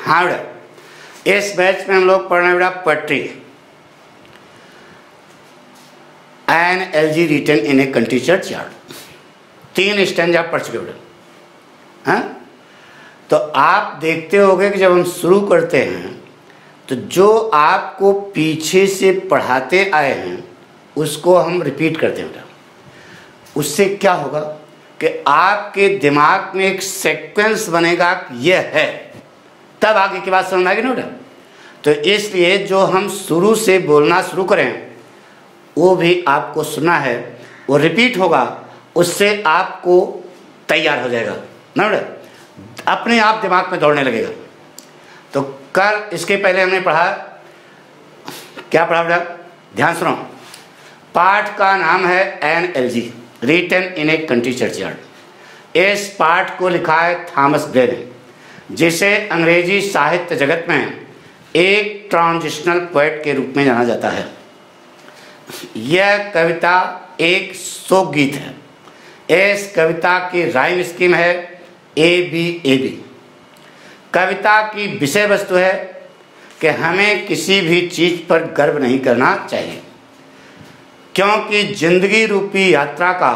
हाँ बेटा, इस बैच में हम लोग पढ़ रहे हैं बेटा poetry an elegy written in a country churchyard. 3 stanza पढ़ चुके बेटा। हाँ, तो आप देखते होंगे कि जब हम शुरू करते हैं तो जो आपको पीछे से पढ़ाते आए हैं उसको हम रिपीट करते हैं बेटा। उससे क्या होगा कि आपके दिमाग में एक सीक्वेंस बनेगा, यह है, तब आगे की बात समझ में आएगी ना बेटा। तो इसलिए जो हम शुरू से बोलना शुरू करें वो भी आपको सुनना है, वो रिपीट होगा, उससे आपको तैयार हो जाएगा ना बेटा, अपने आप दिमाग में दौड़ने लगेगा। तो कल इसके पहले हमने पढ़ा, क्या पढ़ा बेटा, ध्यान सुनो। पाठ का नाम है an elegy written in a country churchyard. इस पाठ को लिखा है थॉमस ग्रे ने, जिसे अंग्रेजी साहित्य जगत में एक ट्रांजिशनल पोएट के रूप में जाना जाता है। यह कविता एक शोक गीत है। इस कविता की राइम स्कीम है ए बी ए बी। कविता की विषय वस्तु है कि हमें किसी भी चीज़ पर गर्व नहीं करना चाहिए, क्योंकि जिंदगी रूपी यात्रा का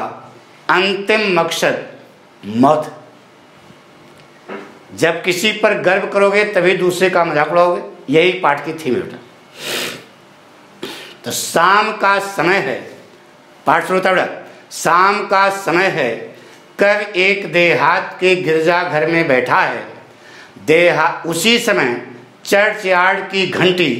अंतिम मकसद मौत है। जब किसी पर गर्व करोगे तभी दूसरे का मजाक उड़ाओगे, यही पाठ की थीम है बेटा। तो शाम का समय है, पाठ शुरू होता बेटा, शाम का समय है, कब एक देहात के गिरजाघर में बैठा है। उसी समय चर्चयार्ड की घंटी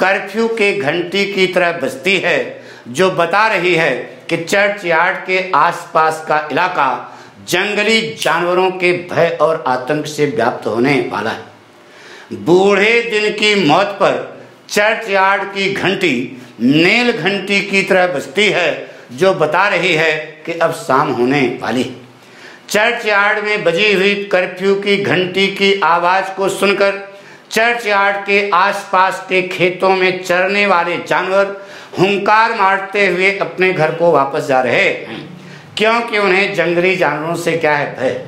कर्फ्यू के घंटी की तरह बजती है, जो बता रही है कि चर्चयार्ड के आसपास का इलाका जंगली जानवरों के भय और आतंक से व्याप्त होने वाला है। बूढ़े दिन की मौत पर चर्चयार्ड की घंटी नील घंटी की तरह बजती है, जो बता रही है कि अब शाम होने वाली है। चर्चयार्ड में बजी हुई कर्फ्यू की घंटी की आवाज को सुनकर चर्चयार्ड के आसपास के खेतों में चरने वाले जानवर हुंकार मारते हुए अपने घर को वापस जा रहे हैं, क्योंकि उन्हें जंगली जानवरों से क्या है, भय।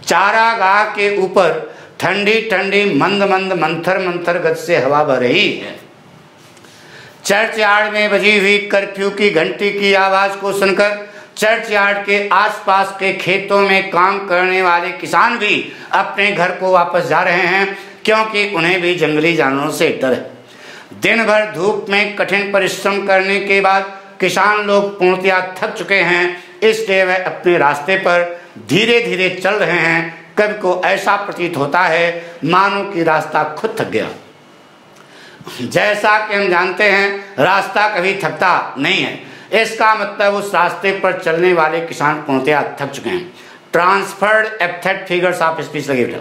चारागाह के ऊपर ठंडी ठंडी मंद मंद मंथर मंथर गति से हवा बह रही है। चर्चयार्ड में बजी हुई कर्फ्यू की घंटी की आवाज को सुनकर चर्चयार्ड के आसपास के खेतों में काम करने वाले किसान भी अपने घर को वापस जा रहे हैं, क्योंकि उन्हें भी जंगली जानवरों से डर है। दिन भर धूप में कठिन परिश्रम करने के बाद किसान लोग पूर्णतया थक चुके हैं, इसलिए वे अपने रास्ते पर धीरे धीरे चल रहे हैं। कभी को ऐसा प्रतीत होता है मानो कि रास्ता खुद थक गया। जैसा कि हम जानते हैं रास्ता कभी थकता नहीं है, इसका मतलब उस रास्ते पर चलने वाले किसान पूर्णतया थक चुके हैं। ट्रांसफर्ड एप्थेट फिगर्स ऑफ स्पीच लगे बेटा।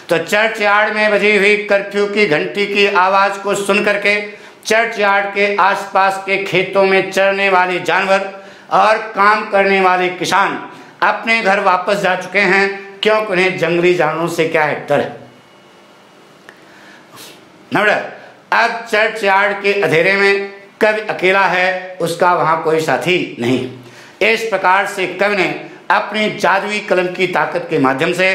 तो चर्चयार्ड में बजी हुई कर्फ्यू की घंटी की आवाज को सुन करके चर्चयार्ड के आसपास के खेतों में चरने वाले जानवर और काम करने वाले किसान अपने घर वापस जा चुके हैं, क्योंकि उन्हें जंगली जानवरों से क्या है, डर है। अब चर्चयार्ड के अंधेरे में कवि अकेला है, उसका वहां कोई साथी नहीं। इस प्रकार से कवि ने अपनी जादुई कलम की ताकत के माध्यम से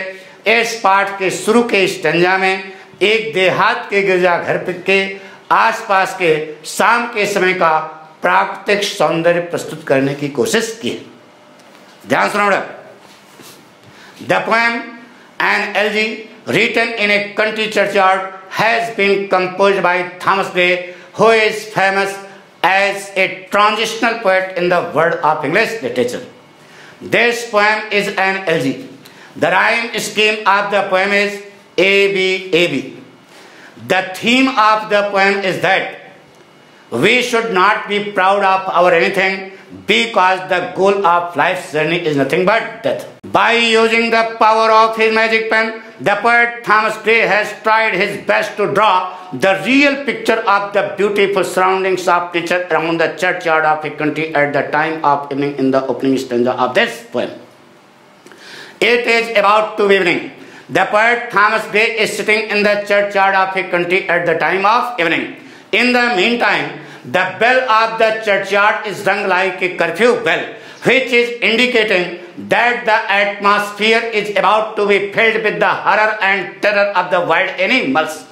इस पाठ के शुरू के स्टैंजा में एक देहात के गिरजाघर के आसपास के शाम के समय का प्राकृतिक सौंदर्य प्रस्तुत करने की कोशिश की। ध्यान सुनो। The poem an elegy written in a country churchyard has been composed by Thomas Gray, who is famous as a transitional poet in the world of English literature. This poem is an elegy. The rhyme scheme of the poem is A-B-A-B. The theme of the poem is that we should not be proud of our anything, because the goal of life's journey is nothing but death. By using the power of his magic pen, the poet Thomas Gray has tried his best to draw the real picture of the beautiful surroundings of nature around the churchyard of a country at the time of evening in the opening stanza of this poem. It is about to be evening. The poet Thomas Gray is sitting in the churchyard of a country at the time of evening. In the meantime, the bell of the churchyard is rung like a curfew bell, which is indicating that the atmosphere is about to be filled with the horror and terror of the wild animals.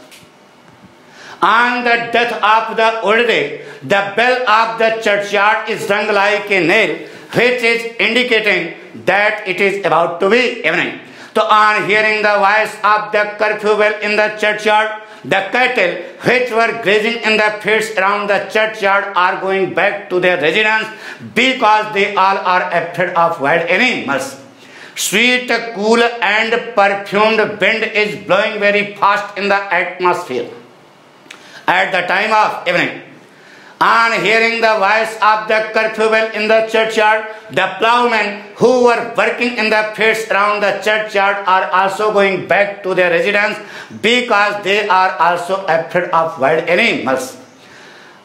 On the death of the old day, the bell of the churchyard is rung like a nail, which is indicating that it is about to be evening. So on hearing the voice of the curfew bell in the churchyard, the cattle which were grazing in the fields around the churchyard are going back to their residence because they all are afraid of wild animals. Sweet, cool and perfumed wind is blowing very fast in the atmosphere at the time of evening. On hearing the voice of the curfew bell in the churchyard, the ploughmen who were working in the fields around the churchyard are also going back to their residence because they are also afraid of wild animals.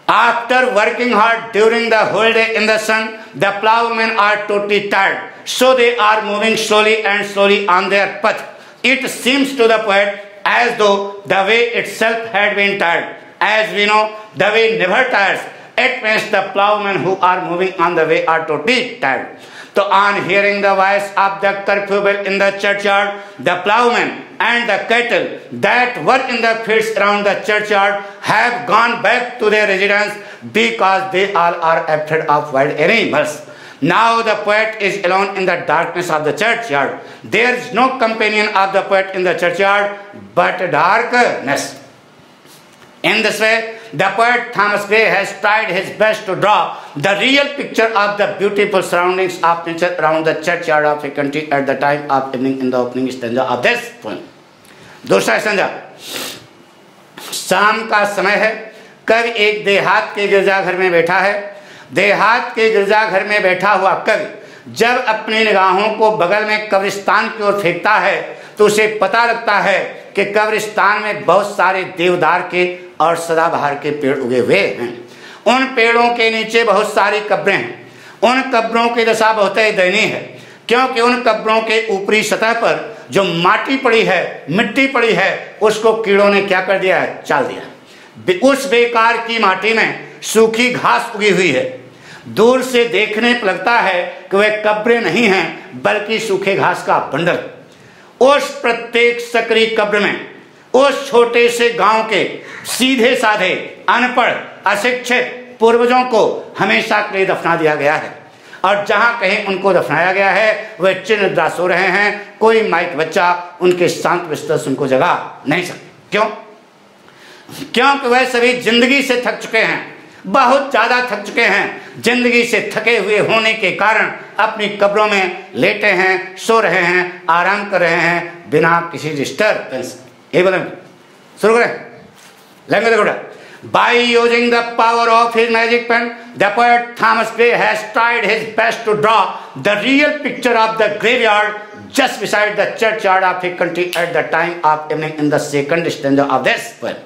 After working hard during the whole day in the sun, the ploughmen are totally tired, so they are moving slowly and slowly on their path. It seems to the poet as though the way itself had been tired. As we know, the way never tires. It means the ploughmen who are moving on the way are totally tired. So on hearing the voice of the curfew bell in the churchyard, the ploughmen and the cattle that were in the fields around the churchyard have gone back to their residence because they all are afraid of wild animals. Now the poet is alone in the darkness of the churchyard. There is no companion of the poet in the churchyard but darkness. In this way, the poet Thomas Gray has tried his best to draw the real picture of the beautiful surroundings of nature around the churchyard of a country at the time of evening in the opening stanza of this poem. दूसरा stanza, शाम का समय है, कवि एक देहात के गिरजाघर में बैठा है। देहात के गिरजाघर में बैठा हुआ कवि जब अपनी निगाहों को बगल में कब्रिस्तान की ओर फेंकता है तो उसे पता लगता है कि कब्रिस्तान में बहुत सारे देवदार के और सदाबहार के पेड़ उगे हुए हैं। उन पेड़ों के नीचे बहुत सारी कब्रें हैं। उन कब्रों की दशा बहुत ही दयनीय है, क्योंकि उन कब्रों के ऊपरी सतह पर जो माटी पड़ी है, मिट्टी पड़ी है, उसको कीड़ों ने क्या कर दिया है, चाल दिया। उस बेकार की माटी में सूखी घास उगी हुई है। दूर से देखने पर लगता है कि वह कब्रें नहीं हैं बल्कि सूखे घास का बंडल। उस प्रत्येक सकरी कब्र में उस छोटे से गांव के सीधे साधे अनपढ़ अशिक्षित पूर्वजों को हमेशा के लिए दफना दिया गया है, और जहां कहीं उनको दफनाया गया है वे चिन्ह सो रहे हैं। कोई माइक बच्चा उनके शांत बिस्तर से उनको जगा नहीं सकते। क्यों? क्योंकि वह सभी जिंदगी से थक चुके हैं, बहुत ज्यादा थक चुके हैं। जिंदगी से थके हुए होने के कारण अपनी कब्रों में लेटे हैं, सो रहे हैं, आराम कर रहे हैं बिना किसी डिस्टर्बेंस। ये बोले शुरू करें। लेंगे देखो, by using the power of his magic pen, the poet Thomas Gray has tried his best to draw the real picture of the graveyard just beside the churchyard of a country at the time of evening in the second stanza of this poem.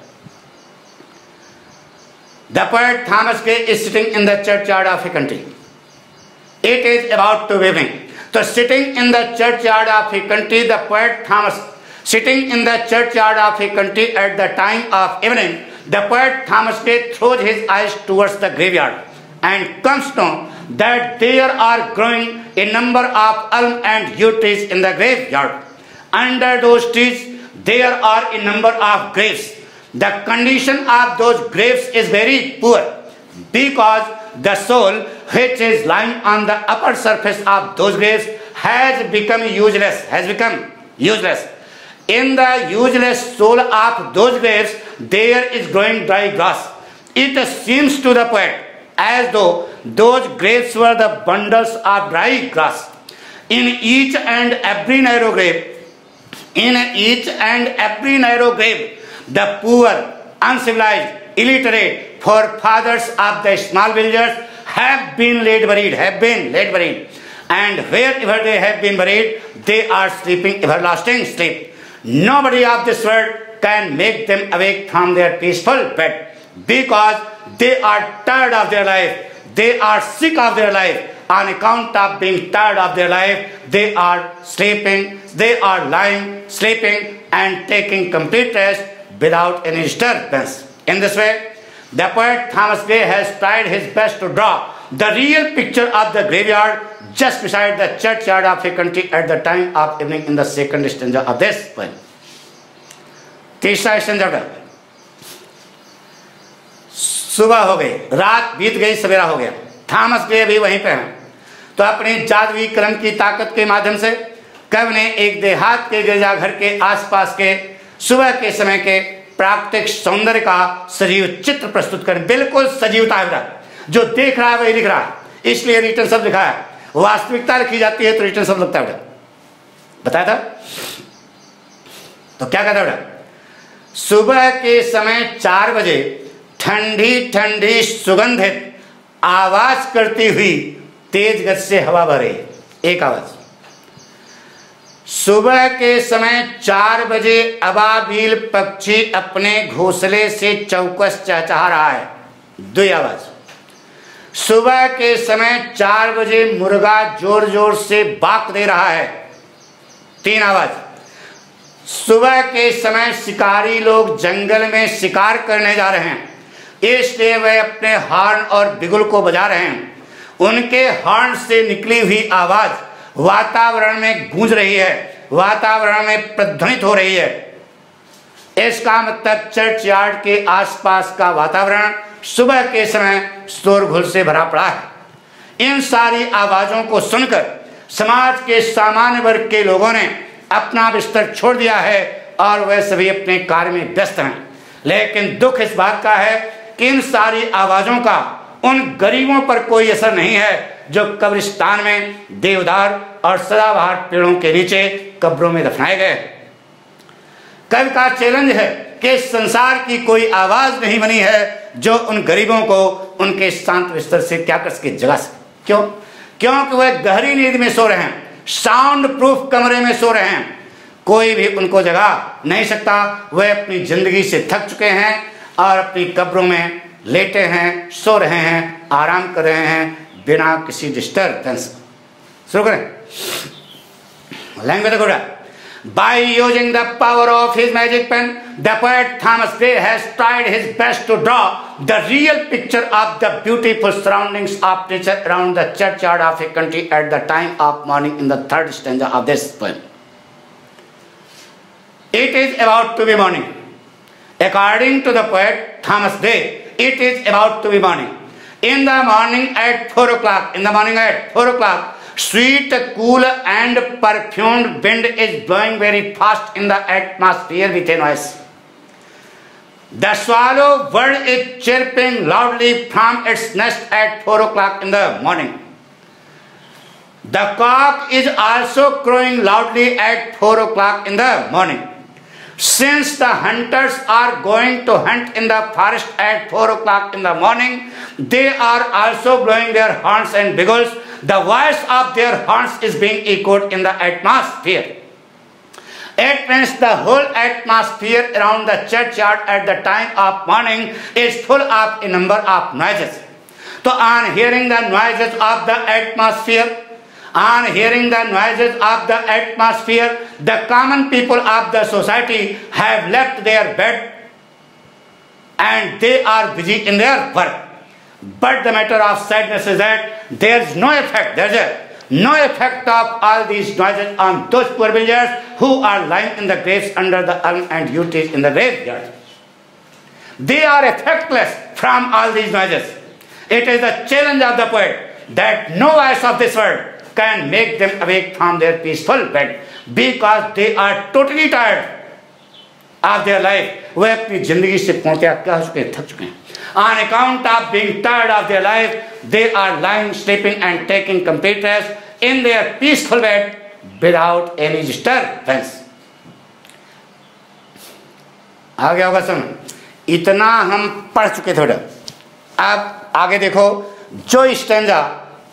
The poet Thomas Gray is sitting in the churchyard of a country. It is about to be evening. So sitting in the churchyard of a country, the poet Thomas, sitting in the churchyard of a country at the time of evening, the poet Thomas Gray throws his eyes towards the graveyard and comes to know that there are growing a number of elm and yew trees in the graveyard. Under those trees, there are a number of graves. The condition of those graves is very poor because the soul which is lying on the upper surface of those graves has become useless, In the useless soul of those graves, there is growing dry grass. It seems to the poet as though those graves were the bundles of dry grass. In each and every narrow grave, the poor, uncivilized, illiterate forefathers of the small villagers have been laid buried. And wherever they have been buried, they are sleeping everlasting sleep. Nobody of this world can make them awake from their peaceful bed because they are tired of their life. They are sick of their life. On account of being tired of their life, they are sleeping, they are lying, sleeping and taking complete rest without any disturbance. In this way, the poet Thomas Gray has tried his best to draw the real picture of the graveyard just beside the churchyard of a country at the time of evening in the second stanza of this poem. तीसरा stanza, सुबह हो गई, रात बीत गई, सवेरा हो गया, Thomas day भी वहीं पे हैं। तो अपनी जादुई कलम की ताकत के माध्यम से कवि ने एक देहात के गिरजाघर के आसपास के सुबह के समय के प्राकृतिक सौंदर्य का सजीव चित्र प्रस्तुत कर, बिल्कुल सजीवता है, जो देख रहा है वही लिख रहा है, इसलिए रिटर्न शब्द लिखा है। वास्तविकता लिखी जाती है तो रिटर्न शब्द लगता है। बताया था। तो क्या कहता है, सुबह के समय 4 बजे ठंडी ठंडी सुगंधित आवाज करती हुई तेज गति से हवा बह रही, एक आवाज। सुबह के समय 4 बजे अबाबील पक्षी अपने घोंसले से चौकस चहचहा रहा है, 2 आवाज। सुबह के समय 4 बजे मुर्गा जोर जोर से बाक दे रहा है, 3 आवाज। सुबह के समय शिकारी लोग जंगल में शिकार करने जा रहे हैं, इसलिए वे अपने हॉर्न और बिगुल को बजा रहे हैं। उनके हॉर्न से निकली हुई आवाज वातावरण में गूंज रही है, वातावरण में प्रतिध्वनित हो रही है। इसका मतलब चर्च यार्ड के आसपास का वातावरण सुबह के समय शोरगुल से भरा पड़ा है। इन सारी आवाजों को सुनकर समाज के सामान्य वर्ग के लोगों ने अपना बिस्तर छोड़ दिया है और वे सभी अपने कार्य में व्यस्त हैं। लेकिन दुख इस बात का है कि इन सारी आवाजों का उन गरीबों पर कोई असर नहीं है जो कब्रिस्तान में देवदार और सदाबहार पेड़ों के नीचे कब्रों में दफनाए गए। कवि का चैलेंज है कि संसार की कोई आवाज नहीं बनी है जो उन गरीबों को उनके शांत बिस्तर से क्या कर सके, जगा सके। क्यों? क्योंकि वह गहरी नींद में सो रहे हैं, साउंड प्रूफ कमरे में सो रहे हैं, कोई भी उनको जगा नहीं सकता। वह अपनी जिंदगी से थक चुके हैं और अपनी कब्रों में लेटे हैं, सो रहे हैं, आराम कर रहे हैं बिना किसी डिस्टर्बेंस। शुरू करें। Language good. By using the power of his magic pen, the poet Thomas Gray has tried his best to draw the real picture of the beautiful surroundings of nature around the churchyard of a country at the time of morning in the 3rd stanza of this poem. It is about to be morning. According to the poet Thomas Gray, it is about to be morning. In the morning at 4 o'clock, sweet, cool and perfumed wind is blowing very fast in the atmosphere with a noise. The swallow bird is chirping loudly from its nest at 4 o'clock in the morning. The cock is also crowing loudly at 4 o'clock in the morning. Since the hunters are going to hunt in the forest at 4 o'clock in the morning, they are also blowing their horns and bugles. The voice of their horns is being echoed in the atmosphere. It means the whole atmosphere around the churchyard at the time of morning is full of a number of noises. So on hearing the noises of the atmosphere, the common people of the society have left their bed and they are busy in their work. But the matter of sadness is that there is no effect. There is no effect of all these noises on those poor villagers who are lying in the graves under the elm and yew trees in the graveyard. They are effectless from all these noises. It is the challenge of the poet that no voice of this world can make them awake from their peaceful bed, because they are totally tired of their life. वे अपनी जिंदगी से पूर्णतया क्या हो चुके हैं, थक चुके हैं। On account of being tired of their life, they are lying, sleeping and taking complete rest in their peaceful bed without any disturbance. आ गया होगा समझ? इतना हम पढ़ चुके थे। अब आगे देखो, जो स्टैंजा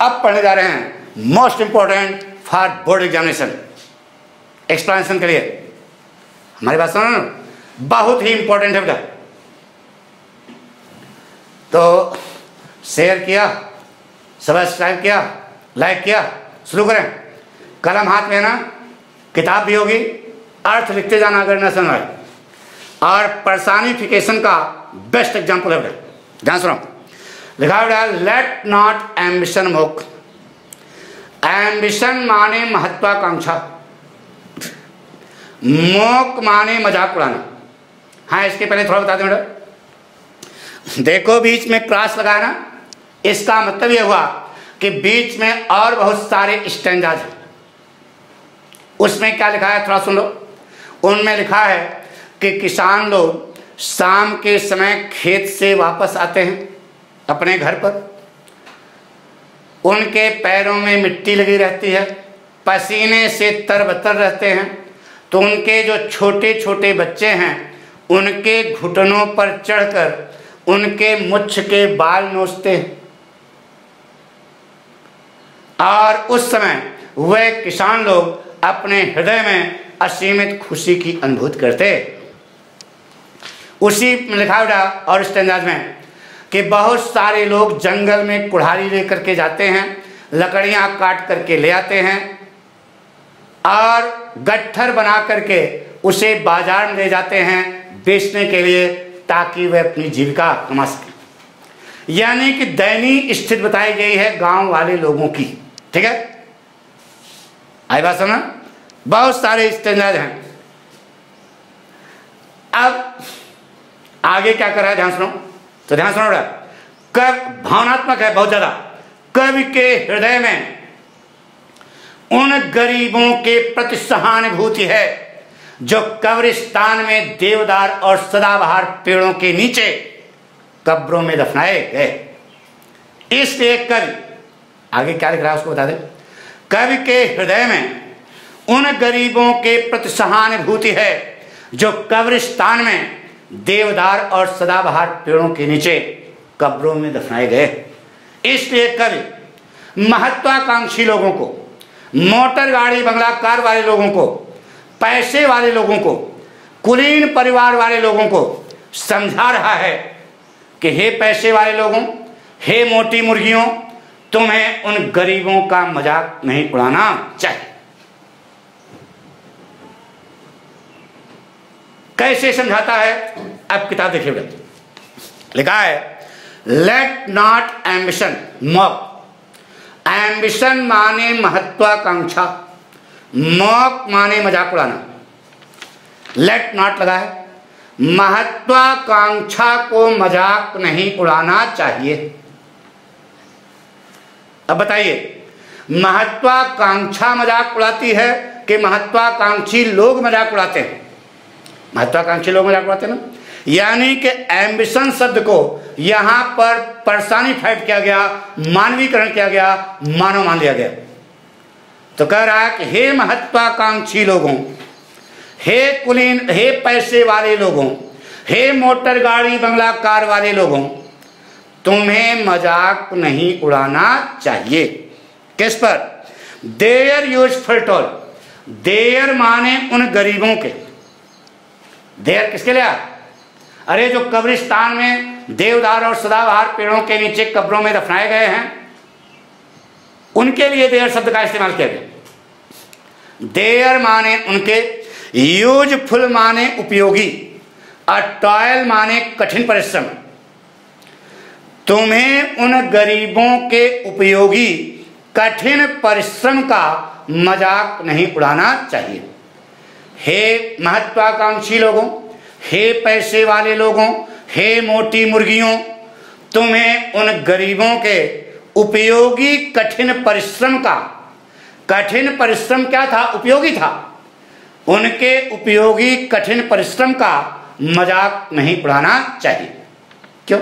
अब पढ़ने जा रहे हैं, most important for board examination, explanation के लिए। हमारी बात सुनो ना, बहुत ही इंपॉर्टेंट है बेटा। तो शेयर किया, सब्सक्राइब किया, लाइक किया, शुरू करें। कलम हाथ में है ना, किताब भी होगी, अर्थ लिखते जाना अगर न समझ। और पर्सनिफिकेशन का बेस्ट एग्जाम्पल है बेटा। ध्यान सुनो, लिखा बेटा, let not ambition mock ambition माने महत्वाकांक्षा, मोक माने मजाक उड़ाना। हाँ, इसके पहले थोड़ा बता दें बेटा। देखो बीच में क्रॉस लगाना, इसका मतलब यह हुआ कि बीच में और बहुत सारे स्टैंजाज हैं। उसमें क्या लिखा है थोड़ा सुन लो। उनमें लिखा है कि किसान लोग शाम के समय खेत से वापस आते हैं अपने घर पर, उनके पैरों में मिट्टी लगी रहती है, पसीने से तरबतर रहते हैं, तो उनके जो छोटे छोटे बच्चे हैं उनके घुटनों पर चढ़कर उनके मुछ के बाल नोचते हैं, और उस समय वह किसान लोग अपने हृदय में असीमित खुशी की अनुभूति करते। उसी में लिखा हुआ और स्टैंजाज में कि बहुत सारे लोग जंगल में कुल्हाड़ी लेकर के जाते हैं, लकड़ियां काट करके ले आते हैं और गट्ठर बना करके उसे बाजार में ले जाते हैं बेचने के लिए, ताकि वह अपनी जीविका कमा सके। यानी कि दयनीय स्थिति बताई गई है गांव वाले लोगों की। ठीक है, आई बात समझ? बहुत सारे स्टैंडर्ड हैं। अब आगे क्या कर रहा है, ध्यान सुनो। तो ध्यान सुनो बेटा, कब भावनात्मक है बहुत ज्यादा। कवि के हृदय में उन गरीबों के प्रति सहानुभूति है जो कब्रिस्तान में देवदार और सदाबहार पेड़ों के नीचे कब्रों में दफनाए गए। इसलिए कवि आगे क्या लिख रहा है उसको बता दे। कवि के हृदय में उन गरीबों के प्रति सहानुभूति है जो कब्रिस्तान में देवदार और सदाबहार पेड़ों के नीचे कब्रों में दफनाए गए। इसलिए कवि महत्वाकांक्षी लोगों को, मोटर गाड़ी बंगला कार वाले लोगों को, पैसे वाले लोगों को, कुलीन परिवार वाले लोगों को समझा रहा है कि हे पैसे वाले लोगों, हे मोटी मुर्गियों, तुम्हें उन गरीबों का मजाक नहीं उड़ाना चाहिए। कैसे समझाता है, अब किताब देखिए। लिखा है late not ambition mock. Ambition माने महत्वाकांक्षा, मॉक माने मजाक उड़ाना। लेट नॉट लगा है, महत्वाकांक्षा को मजाक नहीं उड़ाना चाहिए। अब बताइए, महत्वाकांक्षा मजाक उड़ाती है कि महत्वाकांक्षी लोग मजाक उड़ाते हैं? महत्वाकांक्षी लोग मजाक उड़ाते हैं ना। यानी कि एम्बिशन शब्द को यहां पर पर्सनिफाइड किया गया, मानवीकरण किया गया, मानव मान लिया गया। तो कह रहा है कि हे महत्वाकांक्षी लोगों, हे कुलीन, हे पैसे वाले लोगों, हे मोटर गाड़ी बंगला कार वाले लोगों, तुम्हें मजाक नहीं उड़ाना चाहिए। किस पर? There useful toll. देयर माने उन गरीबों के। देयर किसके लिए? अरे जो कब्रिस्तान में देवदार और सदाबहार पेड़ों के नीचे कब्रों में दफनाए गए हैं, उनके लिए देयर शब्द का इस्तेमाल किया गया। देयर माने उनके, यूजफुल माने उपयोगी, और टॉयल माने कठिन परिश्रम। तुम्हें उन गरीबों के उपयोगी कठिन परिश्रम का मजाक नहीं उड़ाना चाहिए। हे महत्वाकांक्षी लोगों, हे पैसे वाले लोगों, हे मोटी मुर्गियों, तुम्हें उन गरीबों के उपयोगी कठिन परिश्रम का, कठिन परिश्रम क्या था? उपयोगी था। उनके उपयोगी कठिन परिश्रम का मजाक नहीं उड़ाना चाहिए। क्यों?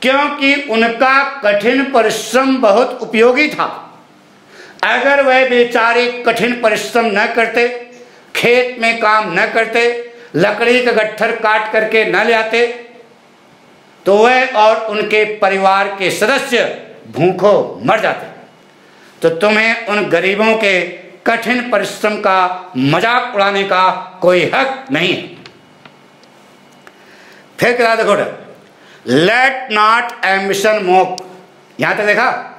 क्योंकि उनका कठिन परिश्रम बहुत उपयोगी था। अगर वह बेचारे कठिन परिश्रम न करते, खेत में काम न करते, लकड़ी का गट्ठर काट करके न ले आते, तो वह और उनके परिवार के सदस्य भूखों मर जाते। तो तुम्हें उन गरीबों के कठिन परिश्रम का मजाक उड़ाने का कोई हक नहीं है। फिर क्या देखो, लेट नॉट एम्बिशन मोक। यहां तक देखा,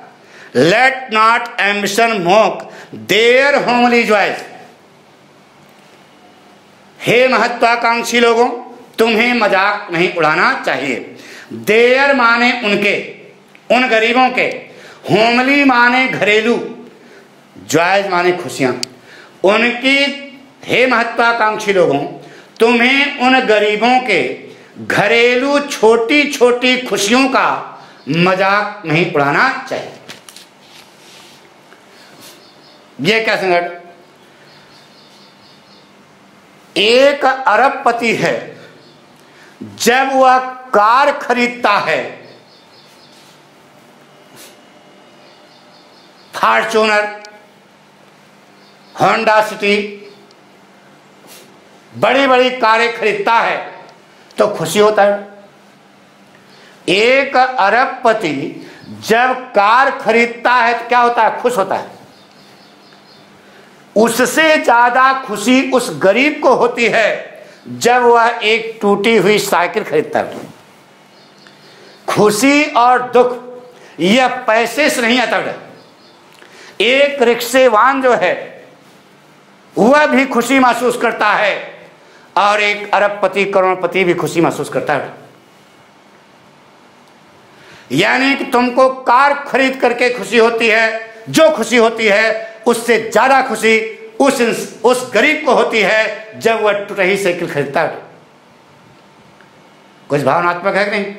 let not ambition mock their homely joys. हे महत्वाकांक्षी लोगों, तुम्हें मजाक नहीं उड़ाना चाहिए। देयर माने उनके, उन गरीबों के, होमली माने घरेलू, जॉयज माने खुशियां। उनकी, हे महत्वाकांक्षी लोगों, तुम्हें उन गरीबों के घरेलू छोटी छोटी खुशियों का मजाक नहीं उड़ाना चाहिए। यह क्या संकट? एक अरबपति है, जब वह कार खरीदता है, फॉर्च्यूनर, होंडा सिटी, बड़ी बड़ी कारें खरीदता है तो खुशी होता है। एक अरबपति जब कार खरीदता है तो क्या होता है? खुश होता है। उससे ज्यादा खुशी उस गरीब को होती है जब वह एक टूटी हुई साइकिल खरीदता है। खुशी और दुख यह पैसे से नहीं आता है। एक रिक्शेवान जो है वह भी खुशी महसूस करता है और एक अरबपति, करोड़पति भी खुशी महसूस करता है। यानी कि तुमको कार खरीद करके खुशी होती है, जो खुशी होती है उससे ज्यादा खुशी उस गरीब को होती है जब वह टूटी साइकिल खरीदता है। कुछ भावनात्मक है कि नहीं?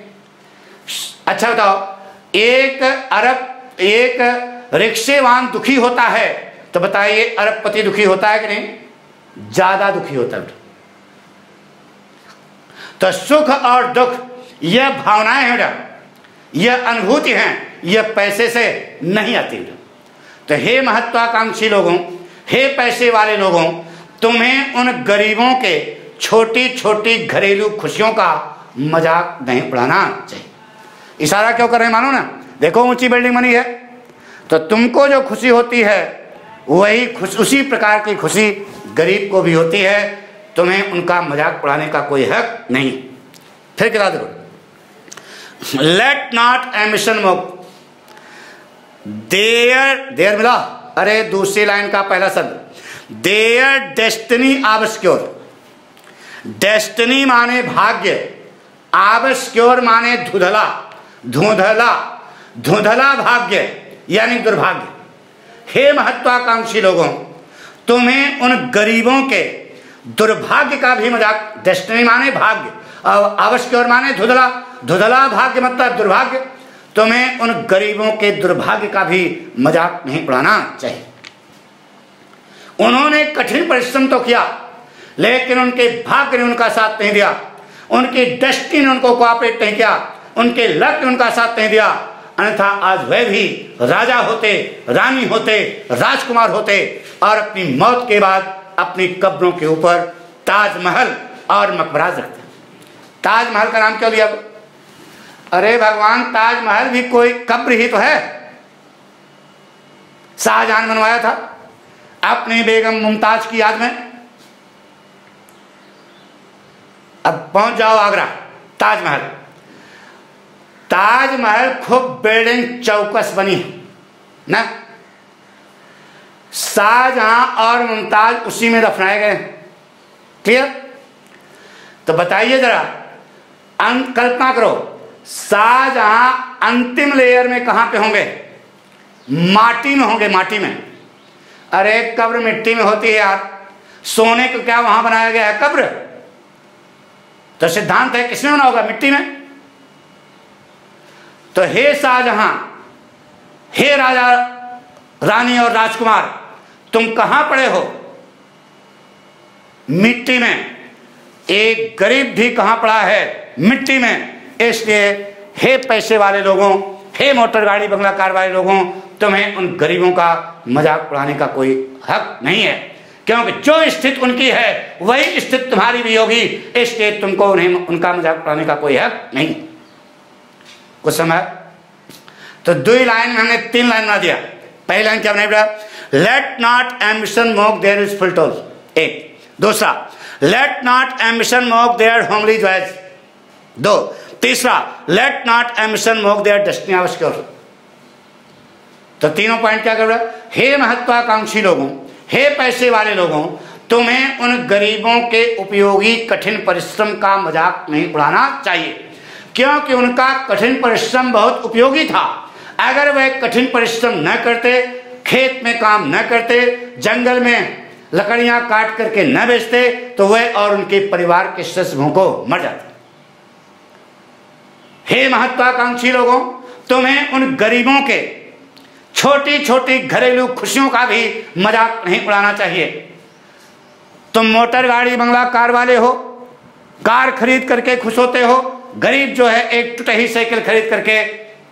अच्छा बताओ, एक रिक्शेवान दुखी होता है तो बताइए अरबपति दुखी होता है कि नहीं? ज्यादा दुखी होता है। तो सुख और दुख यह भावनाएं हैं, यह अनुभूति हैं, यह पैसे से नहीं आती। तो हे महत्वाकांक्षी लोगों, हे पैसे वाले लोगों, तुम्हें उन गरीबों के छोटी छोटी घरेलू खुशियों का मजाक नहीं उड़ाना चाहिए। इशारा क्यों कर रहे हैं? मानो ना, देखो ऊंची बिल्डिंग बनी है तो तुमको जो खुशी होती है वही उसी प्रकार की खुशी गरीब को भी होती है। तुम्हें उनका मजाक उड़ाने का कोई हक नहीं। फिर क्या देखो, let not ambition mock their मिला, अरे दूसरी लाइन का पहला शब्द, देयर डेस्टिनी आबस्क्योर। डेस्टिनी माने भाग्य, आबस्क्योर माने धुंधला, धुंधला, धुंधला भाग्य यानी दुर्भाग्य। हे महत्वाकांक्षी लोगों, तुम्हें उन गरीबों के दुर्भाग्य का भी मजाक, डेस्टिनी माने भाग्य और आबस्क्योर माने धुंधला, धुंधला भाग्य मतलब दुर्भाग्य, तुम्हें उन गरीबों के दुर्भाग्य का भी मजाक नहीं उड़ाना चाहिए। उन्होंने कठिन परिश्रम तो किया लेकिन उनके भाग्य ने उनका साथ नहीं दिया, उनकी डेस्टिनी ने उनको कोऑपरेट नहीं किया, उनके लक ने उनका साथ नहीं दिया। अन्यथा आज वह भी राजा होते, रानी होते, राजकुमार होते और अपनी मौत के बाद अपनी कब्रों के ऊपर ताजमहल और मकबरा रखते। ताजमहल का नाम क्यों लिया? अरे भगवान, ताजमहल भी कोई कब्र ही तो है। शाहजहां बनवाया था अपनी बेगम मुमताज की याद में। अब पहुंच जाओ आगरा, ताजमहल। ताजमहल खूब बिल्डिंग चौकस बनी ना, शाहजहां और मुमताज उसी में दफनाए गए। क्लियर? तो बताइए जरा, कल्पना करो, शाहजहां अंतिम लेयर में कहां पे होंगे? माटी में होंगे, माटी में। अरे कब्र मिट्टी में होती है यार, सोने को क्या वहां बनाया गया है कब्र? तो सिद्धांत है किसमें बना होगा? मिट्टी में। तो हे शाहजहां, हे राजा, रानी और राजकुमार, तुम कहां पड़े हो? मिट्टी में। एक गरीब भी कहां पड़ा है? मिट्टी में। इसलिए हे पैसे वाले लोगों, हे मोटर गाड़ी बंगला कार वाले लोगों, तुम्हें उन गरीबों का मजाक उड़ाने का कोई हक नहीं है, क्योंकि जो स्थिति उनकी है वही स्थिति तुम्हारी भी होगी। इसलिए तुमको उन्हें उनका मजाक उड़ाने का कोई हक नहीं। कुछ समय तो 2 लाइन में हमने 3 लाइन बना दिया। पहली लाइन क्या बनाई? Let not ambition mock their useful toil, एक। दूसरा, let not ambition mock their homely joys, 2। तीसरा, let not ambition mock their destiny obscure. तो तीनों पॉइंट क्या कर रहा है? हे महत्वाकांक्षी लोगों, हे पैसे वाले लोगों, तुम्हें उन गरीबों के उपयोगी कठिन परिश्रम का मजाक नहीं उड़ाना चाहिए, क्योंकि उनका कठिन परिश्रम बहुत उपयोगी था। अगर वह कठिन परिश्रम न करते, खेत में काम न करते, जंगल में लकड़ियां काट करके न बेचते, तो वह और उनके परिवार के सदस्य भूखों मर जाते। हे महत्वाकांक्षी लोगों, तुम्हें उन गरीबों के छोटी छोटी घरेलू खुशियों का भी मजाक नहीं उड़ाना चाहिए। तुम मोटर गाड़ी बंगला कार वाले हो, कार खरीद करके खुश होते हो, गरीब जो है एक टूटी साइकिल खरीद करके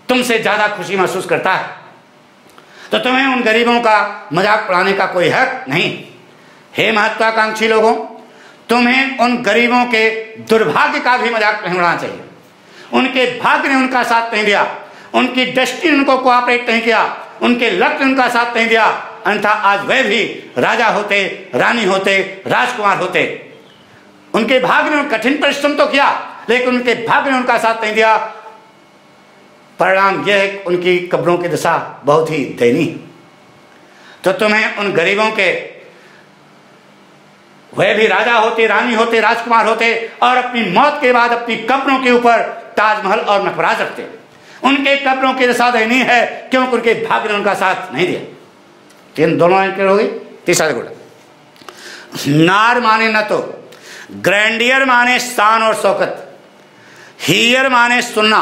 तुमसे ज्यादा खुशी महसूस करता है। तो तुम्हें उन गरीबों का मजाक उड़ाने का कोई हक नहीं। हे महत्वाकांक्षी लोगों, तुम्हें उन गरीबों के दुर्भाग्य का भी मजाक नहीं उड़ाना चाहिए। उनके भाग्य ने उनका साथ नहीं दिया, उनकी दृष्टि ने उनको कोऑपरेट नहीं किया, उनके लक ने उनका साथ नहीं दिया, अन्यथा आज वे भी राजा होते, रानी होते, राजकुमार होते। उनके भाग्य ने कठिन परिश्रम तो किया, लेकिन उनके भाग्य ने उनका साथ नहीं दिया। परिणाम यह है कि उनकी कब्रों की दशा बहुत ही दयनीय। तो तुम्हें उन गरीबों के, वे भी राजा होते, रानी होते, राजकुमार होते, और अपनी मौत के बाद अपनी कब्रों के ऊपर ताजमहल और नखराज रखते, उनके कब्रों की दशा दयनीय है क्योंकि उनके भाग्य ने उनका साथ नहीं दिया। तीन दोनों क्लियर हो गई। तीसरा गुण, नार माने न तो, ग्रैंडियर माने स्थान और शौकत, हियर माने सुनना,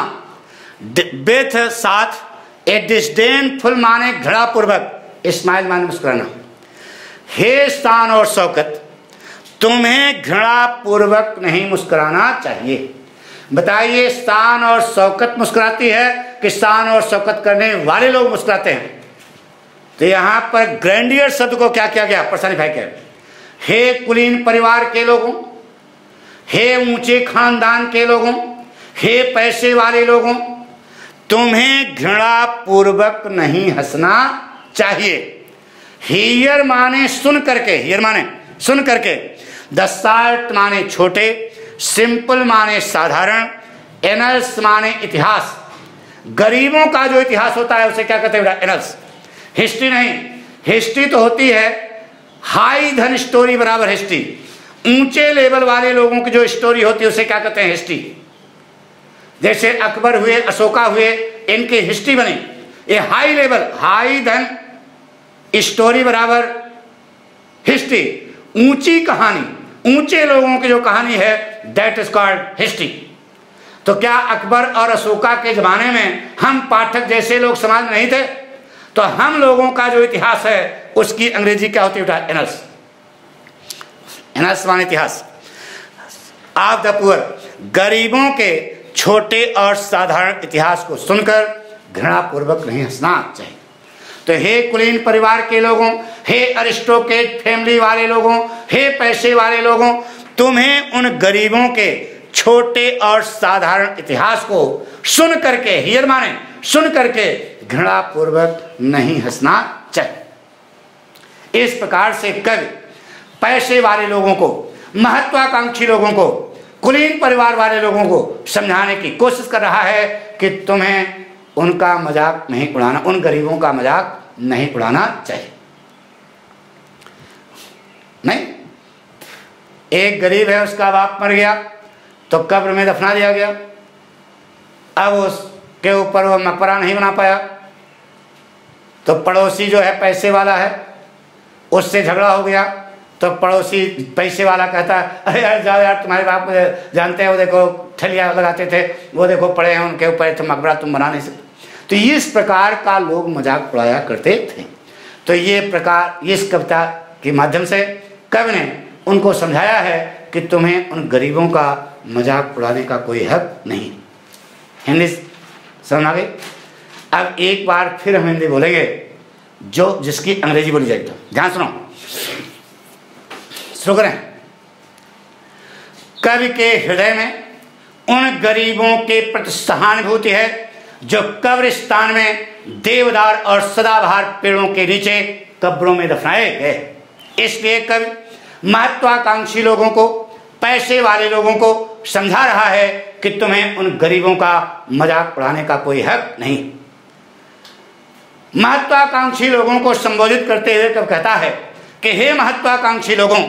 बेथ साथ, ए डिस्डेनफुल माने घृणा पूर्वक, स्माइल माने मुस्कुराना। हे स्थान और शौकत, तुम्हें घृणा पूर्वक नहीं मुस्कुराना चाहिए। बताइए, स्थान और शौकत मुस्कुराती है कि स्थान और शौकत करने वाले लोग मुस्कुराते हैं? तो यहां पर ग्रैंडियर शब्द को क्या किया गया? पर्सनिफाई किया। हे कुलीन परिवार के लोगों, हे ऊंचे खानदान के लोगों, हे पैसे वाले लोगों, तुम्हें घृणा पूर्वक नहीं हंसना चाहिए। हियर माने सुन करके, हियर माने सुन करके, दस्तार्ट माने छोटे, सिंपल माने साधारण, एनल्स माने इतिहास। गरीबों का जो इतिहास होता है उसे क्या कहते हैं? एनल्स। हिस्ट्री नहीं, हिस्ट्री तो होती है हाई धन स्टोरी बराबर हिस्ट्री। ऊंचे लेवल वाले लोगों की जो स्टोरी होती है उसे क्या कहते हैं? हिस्ट्री। जैसे अकबर हुए, अशोका हुए, इनकी हिस्ट्री बनी। ये हाई लेवल, हाई धन स्टोरी बराबर हिस्ट्री। ऊंची कहानी, ऊंचे लोगों की जो कहानी है, दैट इज कॉल्ड हिस्ट्री। तो क्या अकबर और अशोका के जमाने में हम पाठक जैसे लोग समाज में नहीं थे? तो हम लोगों का जो इतिहास है उसकी अंग्रेजी क्या होती है? एनल्स। एनल्स माने इतिहास। ऑफ द पुअर, गरीबों के छोटे और साधारण इतिहास को सुनकर घृणा पूर्वक नहीं हंसना चाहिए। तो हे कुलीन परिवार के लोगों, हे अरिस्टोक्रेट फैमिली वाले लोगों, हे पैसे वाले लोगों, तुम्हें उन गरीबों के छोटे और साधारण इतिहास को सुन करके, हियर माने सुन करके, घृणा पूर्वक नहीं हंसना चाहिए। इस प्रकार से कवि पैसे वाले लोगों को, महत्वाकांक्षी लोगों को, कुलीन परिवार वाले लोगों को समझाने की कोशिश कर रहा है कि तुम्हें उनका मजाक नहीं उड़ाना, उन गरीबों का मजाक नहीं उड़ाना चाहिए। नहीं, एक गरीब है, उसका बाप मर गया तो कब्र में दफना दिया गया। अब उसके ऊपर वो मकबरा नहीं बना पाया, तो पड़ोसी जो है पैसे वाला है, उससे झगड़ा हो गया। तो पड़ोसी पैसे वाला कहता है, अरे यार जाओ यार, तुम्हारे बाप जानते हैं, वो देखो ठलिया लगाते थे, वो देखो पड़े हैं उनके ऊपर, तो मकबरा तुम बना नहीं सकते। तो इस प्रकार का लोग मजाक उड़ाया करते थे। तो ये प्रकार, इस कविता के माध्यम से कवि ने उनको समझाया है कि तुम्हें उन गरीबों का मजाक उड़ाने का कोई हक नहीं। हिंदी समझ आ गई? अब एक बार फिर हम हिंदी बोलेंगे जो जिसकी अंग्रेजी बोली जाएगी। तो ध्यान सुनो, शुरू करें। कवि के हृदय में उन गरीबों के प्रति सहानुभूति है जो कब्रिस्तान में देवदार और सदाबहार पेड़ों के नीचे कब्रों में दफनाए गए। इसलिए कवि महत्वाकांक्षी लोगों को, पैसे वाले लोगों को समझा रहा है कि तुम्हें उन गरीबों का मजाक उड़ाने का कोई हक नहीं। महत्वाकांक्षी लोगों को संबोधित करते हुए कब कहता है कि हे महत्वाकांक्षी लोगों,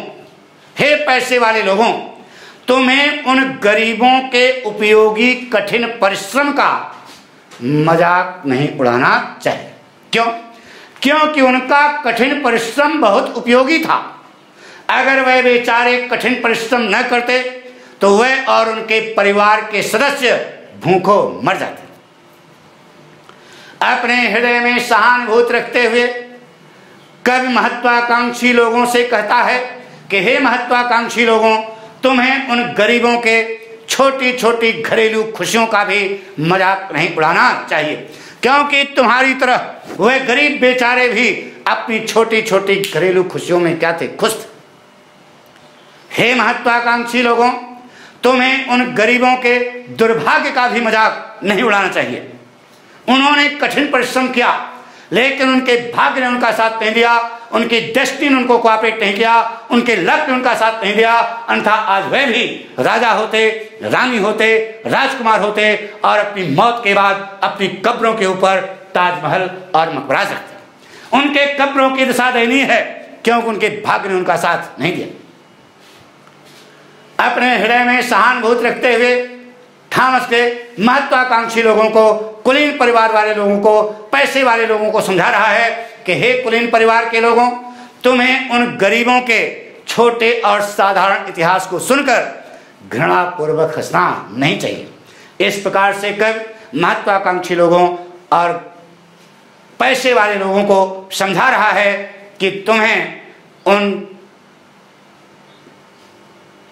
हे पैसे वाले लोगों, तुम्हें उन गरीबों के उपयोगी कठिन परिश्रम का मजाक नहीं उड़ाना चाहिए। क्यों? क्योंकि उनका कठिन परिश्रम बहुत उपयोगी था। अगर वह बेचारे कठिन परिश्रम न करते तो वह और उनके परिवार के सदस्य भूखों मर जाते। अपने हृदय में सहानुभूति रखते हुए कवि महत्वाकांक्षी लोगों से कहता है कि हे महत्वाकांक्षी लोगों, तुम्हें उन गरीबों के छोटी छोटी घरेलू खुशियों का भी मजाक नहीं उड़ाना चाहिए, क्योंकि तुम्हारी तरह वह गरीब बेचारे भी अपनी छोटी छोटी घरेलू खुशियों में क्या थे? खुश थे। हे महत्वाकांक्षी लोगों, तुम्हें उन गरीबों के दुर्भाग्य का भी मजाक नहीं उड़ाना चाहिए। उन्होंने कठिन परिश्रम किया, लेकिन उनके भाग्य ने उनका साथ नहीं दिया, उनकी डेस्टिनी ने उनको कोऑपरेट नहीं किया, उनके लक ने उनका साथ नहीं दिया। अन्यथा आज वे भी राजा होते, रानी होते, राजकुमार होते और अपनी मौत के बाद अपनी कब्रों के ऊपर ताजमहल और मकबरा रखते। उनके कब्रों की दशा दयनीय है क्योंकि उनके भाग्य ने उनका साथ नहीं दिया। अपने हृदय में सहानुभूति रखते हुए थॉमस ने महत्वाकांक्षी लोगों को, कुलीन परिवार वाले लोगों को, पैसे वाले लोगों को समझा रहा है कि हे कुलीन परिवार के लोगों, तुम्हें उन गरीबों के छोटे और साधारण इतिहास को सुनकर घृणापूर्वक हंसना नहीं चाहिए। इस प्रकार से कवि महत्वाकांक्षी लोगों और पैसे वाले लोगों को समझा रहा है कि तुम्हें उन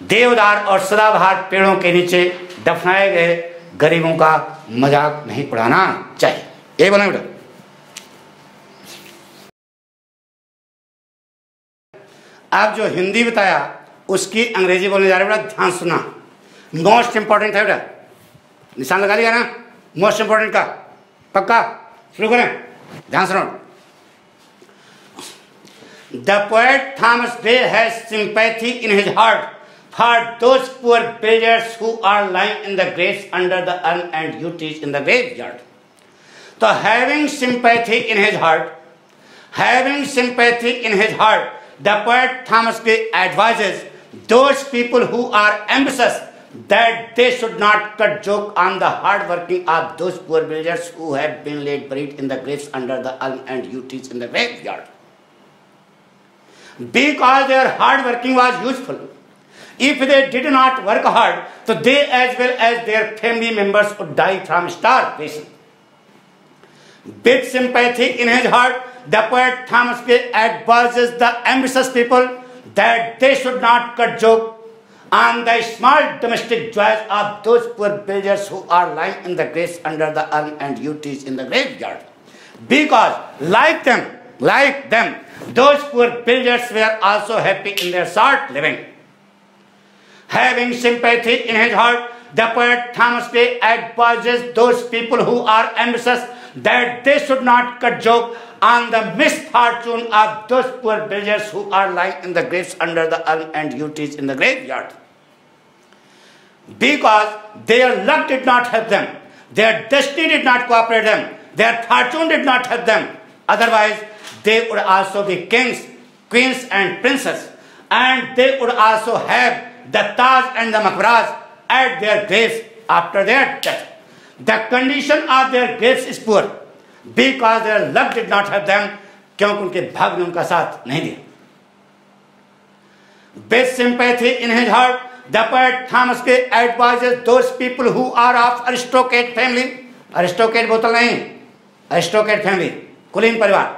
देवदार और सदाबहार पेड़ों के नीचे दफनाए गए गरीबों का मजाक नहीं उड़ाना चाहिए। ये बोला बेटा। आप जो हिंदी बताया उसकी अंग्रेजी बोलने जा रहे बेटा, ध्यान सुनना। मोस्ट इंपॉर्टेंट है बेटा, निशान लगा लिया ना मोस्ट इंपॉर्टेंट का, पक्का? शुरू करें, ध्यान सुनो। The poet Thomas Gray has sympathy in his heart for those poor builders who are lying in the graves under the urn and duties in the graveyard. So having sympathy in his heart, the poet Thomas Gray advises those people who are ambitious that they should not cut joke on the hard working of those poor builders who have been laid buried in the graves under the urn and duties in the graveyard. Because their hard working was useful. If they did not work hard, so they as well as their family members would die from starvation. With sympathy in his heart, the poet Thomas Gray advises the ambitious people that they should not cut joke on the small domestic joys of those poor builders who are lying in the graves under the urn and duties in the graveyard. Because like them, those poor builders were also happy in their short living. Having sympathy in his heart, the poet Thomas Gray advises those people who are ambitious that they should not cut joke on the misfortune of those poor builders who are lying in the graves under the urn and duties in the graveyard. Because their luck did not help them, their destiny did not cooperate them, their fortune did not help them. Otherwise, they would also be kings, queens and princes, and they would also have the Taj and the Maqbaras at their graves after their death. The condition of their graves is poor because their luck did not help them, क्योंकि उनके भाग्य ने उनका साथ नहीं दिया. With sympathy in his heart, the poet Thomas Gray advises those people who are of aristocrat family, aristocrat बोतल नहीं, aristocrat family, कुलीन परिवार.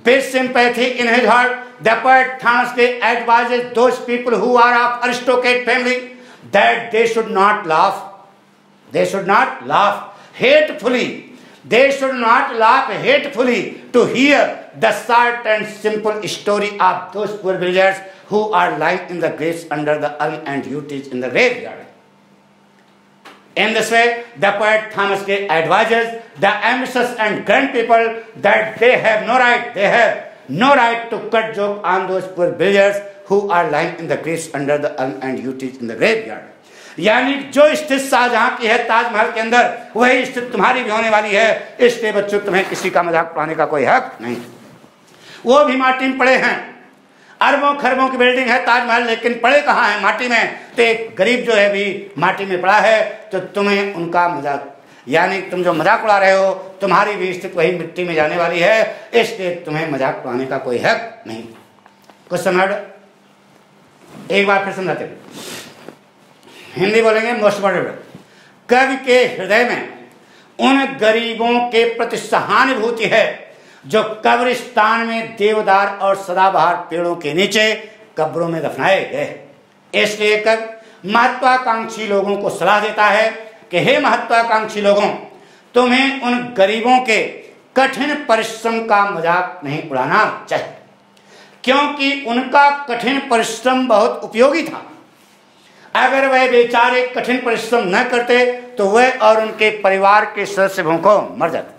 With sympathy in his heart, the poet Thomas Gray advises those people who are of aristocrat family that they should not laugh. They should not laugh hatefully. They should not laugh hatefully to hear the short and simple story of those poor villagers who are lying in the graves under the urn and duties in the graveyard. In this way, the poet Thomas Gray advises the ambitious and grand people that they have no right to cut joke on those poor villagers who are lying in the graves under the urn and duties in the graveyard. यानी जो स्थिति शाहजहां की है ताजमहल के अंदर, वही स्थिति तुम्हारी भी होने वाली है. इसलिए बच्चों, तुम्हें किसी का मजाक उड़ाने का कोई हक नहीं. वो भी माटी में पड़े हैं, अरबों खरबों की बिल्डिंग है ताजमहल, लेकिन पड़े कहाँ हैं? माटी में. तो एक गरीब जो है भी माटी में पड़ा है, तो तुम्हें उनका मजाक, यानी तुम जो मजाक उड़ा रहे हो, तुम्हारी भी स्थिति वही मिट्टी में जाने वाली है, इसलिए तुम्हें मजाक उड़ाने का कोई हक नहीं। कुछ समझ? एक बार फिर समझाते हैं, हिंदी बोलेंगे मोस्ट इम्पोर्टेंट। कवि के हृदय में उन गरीबों के प्रति सहानुभूति है जो कब्रिस्तान में देवदार और सदाबहार पेड़ों के नीचे कब्रों में दफनाए गए। इसलिए कवि महत्वाकांक्षी लोगों को सलाह देता है कि हे महत्वाकांक्षी लोगों, तुम्हें उन गरीबों के कठिन परिश्रम का मजाक नहीं उड़ाना चाहिए, क्योंकि उनका कठिन परिश्रम बहुत उपयोगी था। अगर वह बेचारे कठिन परिश्रम न करते तो वह और उनके परिवार के सदस्य भूखों मर जाते।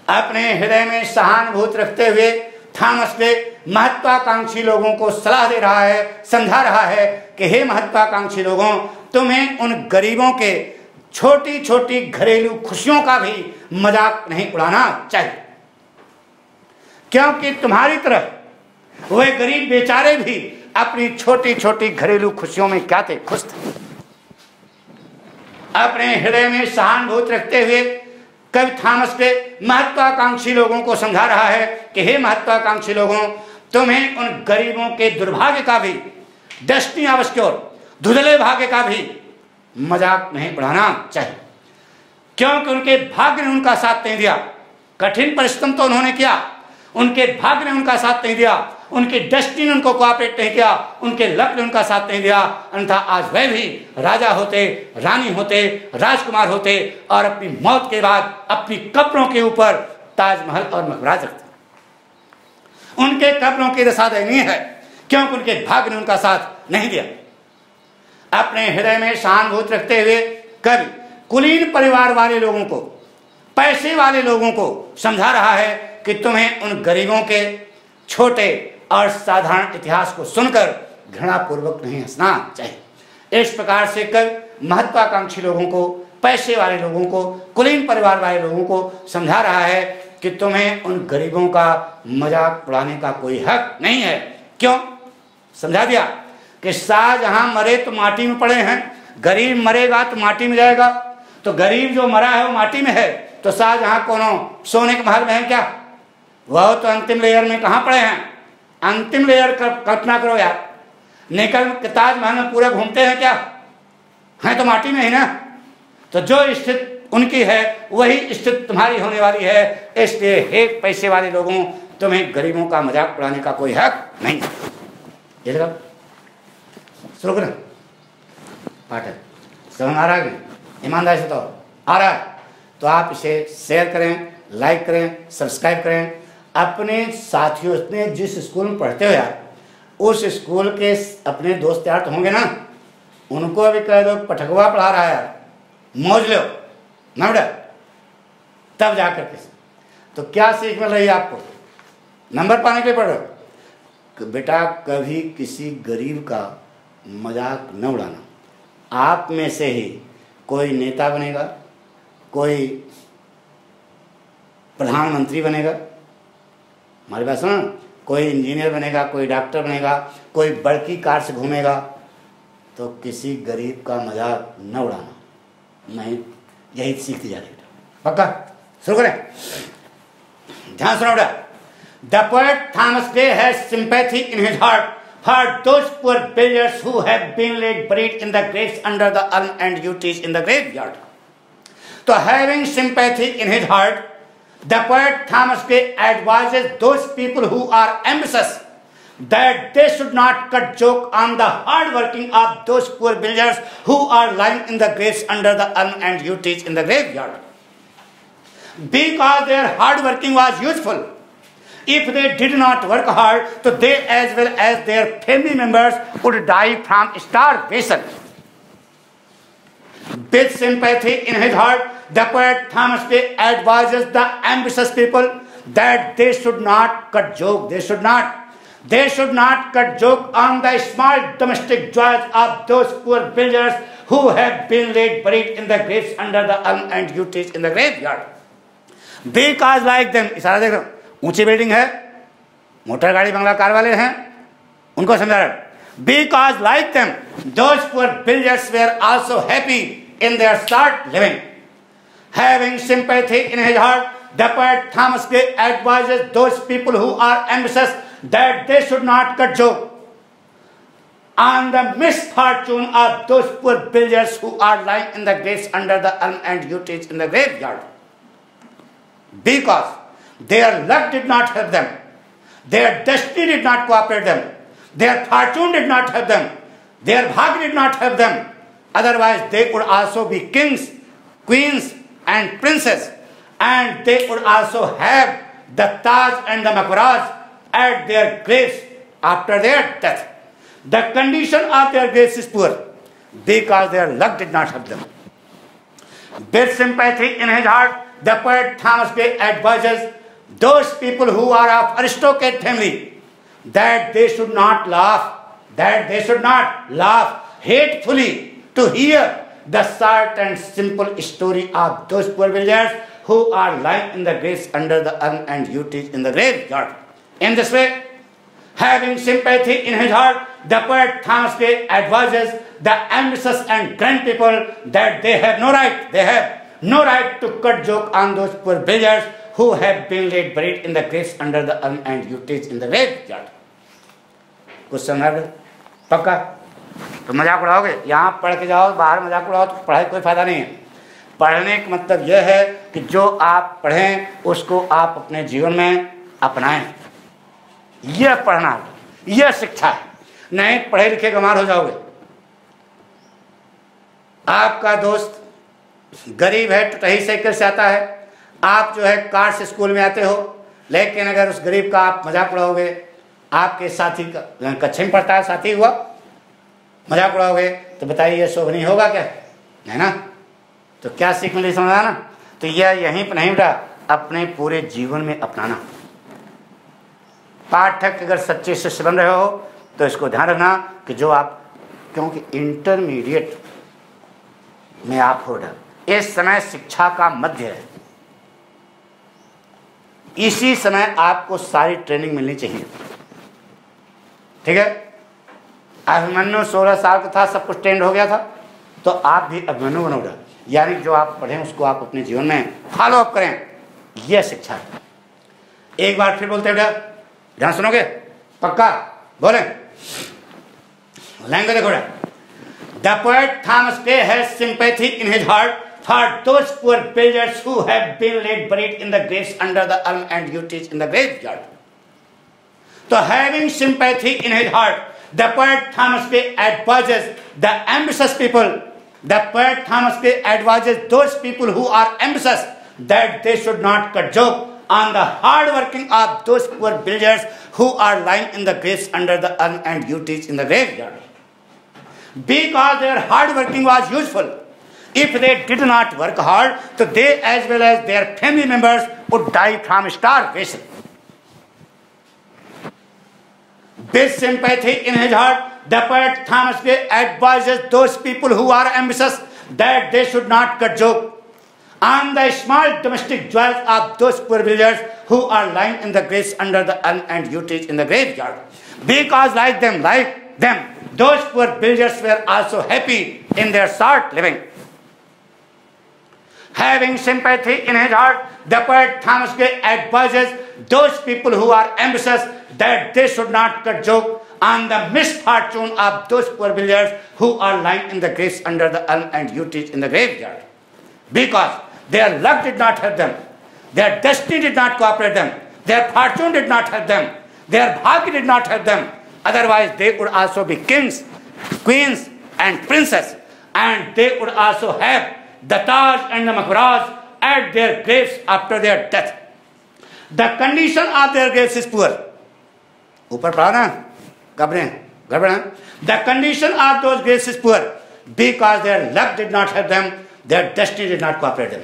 अपने हृदय में सहानुभूति रखते हुए थॉमस ले महत्वाकांक्षी लोगों को सलाह दे रहा है, समझा रहा है कि हे महत्वाकांक्षी लोगों, तुम्हें उन गरीबों के छोटी छोटी घरेलू खुशियों का भी मजाक नहीं उड़ाना चाहिए, क्योंकि तुम्हारी तरह वह गरीब बेचारे भी अपनी छोटी छोटी घरेलू खुशियों में क्या थे? खुश थे। अपने हृदय में सहानुभूति रखते हुए कवि थॉमस ले महत्वाकांक्षी लोगों को समझा रहा है कि हे महत्वाकांक्षी लोगों, तुम्हें उन गरीबों के दुर्भाग्य का भी, डस्टी आवश्यक धुंधले भाग्य का भी मजाक नहीं उड़ाना चाहिए, क्योंकि उनके भाग्य ने उनका साथ नहीं दिया। कठिन परिश्रम तो उन्होंने किया, उनके भाग्य ने उनका साथ नहीं दिया, उनके डेस्टिनी ने उनको कोऑपरेट नहीं किया, उनके लक ने उनका साथ नहीं दिया। अन्यथा आज वह भी राजा होते, रानी होते, राजकुमार होते और अपनी मौत के बाद अपनी कब्रों के ऊपर ताजमहल और मकबराज रखते। उनके कब्रों की दशा दयनीय है, क्योंकि उनके भाग्य ने उनका साथ नहीं दिया। अपने हृदय में सहानुभूति रखते हुए कवि कुलीन परिवार वाले लोगों को, पैसे वाले लोगों को समझा रहा है कि तुम्हें उन गरीबों के छोटे और साधारण इतिहास को सुनकर घृणापूर्वक नहीं हंसना चाहिए। इस प्रकार से कवि महत्वाकांक्षी लोगों को, पैसे वाले लोगों को, कुलीन परिवार वाले लोगों को समझा रहा है कि तुम्हें उन गरीबों का मजाक उड़ाने का कोई हक नहीं है। क्यों? समझा दिया कि शाहजहां मरे तो माटी में पड़े हैं, गरीब मरेगा तो माटी में जाएगा। तो गरीब जो मरा है वो माटी में है, तो शाहजहां कोनो सोने के महल में है क्या? वह तो अंतिम लेयर में कहाँ पड़े हैं? अंतिम लेयर कल्पना करो यार, निकल के ताजमहल में पूरे घूमते हैं क्या? हैं तो माटी में ही ना। तो जो स्थिति उनकी है वही स्थिति तुम्हारी होने वाली है। इसलिए हे पैसे वाले लोगों, तुम्हें गरीबों का मजाक उड़ाने का कोई हक नहीं। ये देखो शुरू करें पाठ है, समझ आ रहा है? ईमानदारी से तो आ रहा है तो आप इसे शेयर करें, लाइक करें, सब्सक्राइब करें। अपने साथियों ने जिस स्कूल में पढ़ते हो यार, उस स्कूल के अपने दोस्त यार तो होंगे ना, उनको अभी कह दो पठकवा पढ़ा रहा है यार, मौज लो ना बेटा, तब जाकर के। तो क्या सीख मिल रही है आपको? नंबर पाने के लिए पढ़ रहे हो? बेटा कभी किसी गरीब का मजाक न उड़ाना। आप में से ही कोई नेता बनेगा, कोई प्रधानमंत्री बनेगा, हमारी बात सुनो, कोई इंजीनियर बनेगा, कोई डॉक्टर बनेगा, कोई बड़की कार से घूमेगा। तो किसी गरीब का मजाक न उड़ाना। नहीं, यही सीखती जा रही है। पक्का? शुरू करें, ध्यान सुनो बेटा। The poet Thomas Day has sympathy in his heart for those poor beggars who have been laid buried in the graves under the urn and duties in the graveyard. So having sympathy in his heart, the poet Thomas Day advises those people who are ambitious that they should not cut joke on the hard working of those poor villagers who are lying in the graves under the urn and duties in the graveyard. Because their hard working was useful. If they did not work hard, so they as well as their family members would die from starvation. With sympathy in his heart, the poet Thomas Day advises the ambitious people that they should not cut joke. They should not cut joke on the small domestic joys of those poor villagers who have been laid buried in the graves under the urn and duties in the graveyard. Because like them, इशारा देख रहे हो, ऊंची building है, motor गाड़ी बंगला car वाले हैं, उनको समझा रहा है। Because like them, those poor villagers were also happy in their short living. Having sympathy in his heart, the poet Thomas Gray advises those people who are ambitious that they should not cut joke on the misfortune of those poor villagers who are lying in the graves under the elm and yew trees in the graveyard. Because their luck did not help them, their destiny did not cooperate them, their fortune did not help them, their bhag did not help them. Otherwise, they would also be kings, queens, and princes, and they would also have the Taj and the Maqbaras at their graves after their death. The condition of their graves is poor because their luck did not help them. With sympathy in his heart, the poet Thomas Gray advises those people who are of aristocrat family that they should not laugh hatefully to hear the short and simple story of those poor villagers who are lying in the graves under the elm and yew trees in the graveyard. In this way, having sympathy in his heart, the poet Thomas Gray advises the ambitious and grand people that they have no right to cut joke on those poor villagers who have been laid buried in the graves under the elm and yew trees in the graveyard. कुछ समझा पक्का? तो मजाक उड़ाओगे? यहाँ पढ़ के जाओ, बाहर मजाक उड़ाओ तो पढ़ाई कोई फायदा नहीं है। पढ़ने का मतलब यह है कि जो आप पढ़ें उसको आप अपने जीवन में अपनाएं। यह पढ़ना, यह शिक्षा है। नहीं पढ़े लिखे गंवार हो जाओगे। आपका दोस्त गरीब है, टटही साइकिल से आता है, आप जो है कार से स्कूल में आते हो, लेकिन अगर उस गरीब का आप मजाक उड़ाओगे, आपके साथी का कक्षा में पढ़ता है, साथी हुआ, मजाक उड़ाओगे तो बताइए ये शोभनीय होगा क्या? है ना? तो क्या सीख मिली समझा ना? तो यह यहीं पर नहीं बेटा, अपने पूरे जीवन में अपनाना। पाठक अगर सच्चे शिष्य बन रहे हो तो इसको ध्यान रखना कि जो आप, क्योंकि इंटरमीडिएट में आप हो रहे, इस समय शिक्षा का मध्य है, इसी समय आपको सारी ट्रेनिंग मिलनी चाहिए। ठीक है? अभिमन्यु 16 साल का था, सब कुछ ट्रेंड हो गया था, तो आप भी अभिमन्यु बनोगे। यानी जो आप पढ़ें उसको आप अपने जीवन में फॉलो अप करें, यह शिक्षा है। एक बार फिर बोलते बेटा, ध्यान सुनोगे? पक्का बोले? लैंग्वेज देखो बेटा। The poet Thomas Gray has sympathy in his heart for those poor villagers who have been laid buried in the graves under the elm and yew trees in the graveyard. So having sympathy in his heart, the poet Thomas Gray advises the ambitious people, the poet Thomas Gray advises those people who are ambitious that they should not cut joke on the hard working of those poor villagers who are lying in the graves under the elm and yew trees in the graveyard. Because their hard working was useful. If they did not work hard, so they as well as their family members would die from starvation. With sympathy in his heart, the poet Thomas Gray advises those people who are ambitious that they should not cut joke on the small domestic joys of those poor villagers who are lying in the graves under the elm and yew trees in the graveyard. Because like them, those poor villagers were also happy in their short living. Having sympathy in his heart, the poet Thomas Gray advises those people who are ambitious that they should not cut joke on the misfortune of those poor villagers who are lying in the graves under the elm and yew trees in the graveyard. Because their luck did not help them, their destiny did not cooperate them, their fortune did not help them, their bhagya did not help them. Otherwise, they would also be kings, queens, and princes, and they would also have the Taj and the Maqbaras at their graves after their death. The condition of their graves is poor. ऊपर पढ़ा ना, गड़बड़. The condition of those graves is poor because their luck did not help them, their destiny did not cooperate them.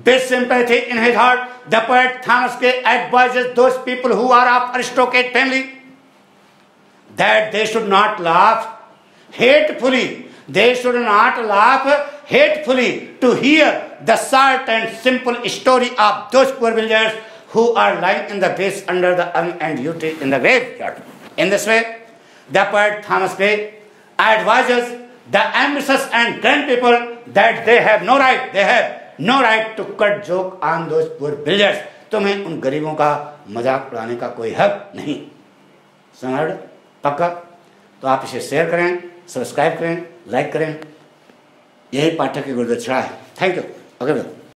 With sympathy in his heart, the poet Thomas Gray advises those people who are of aristocrat family that they should not laugh hatefully. They should not laugh hatefully to hear the short and simple story of those poor villagers who are lying in the graves under the elm and yew tree in the graveyard. In this way, the poet Thomas Gray advises the ambitious and grand people that they have no right to cut joke on those poor villagers. तुम्हें उन गरीबों का मजाक उड़ाने का कोई हक नहीं। समझ पक्का? तो आप इसे शेयर करें, सब्सक्राइब करें, लाइक करें। यही पाठक की गुरुदक्षिणा है। Thank you. ओके।